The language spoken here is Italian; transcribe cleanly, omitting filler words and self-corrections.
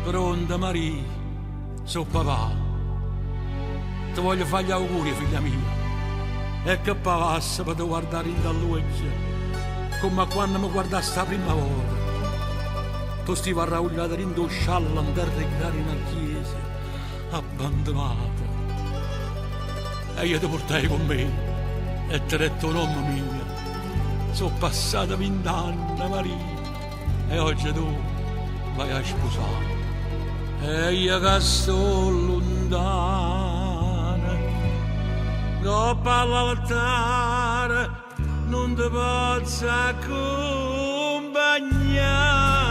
Pronta Maria, so papà. Ti voglio fare gli auguri, figlia mia. E che passa per guardare in dall'occhio, come quando mi guardaste la prima volta. Tu stivi arraugliata in tuo sciallo a terra in una chiesa, abbandonata. E io ti portai con me e ti ho detto nome mia. Sono passati 20 anni, Maria, e oggi tu vai a sposare. E io che sto lontana, dopo all'altare non ti posso accompagnare.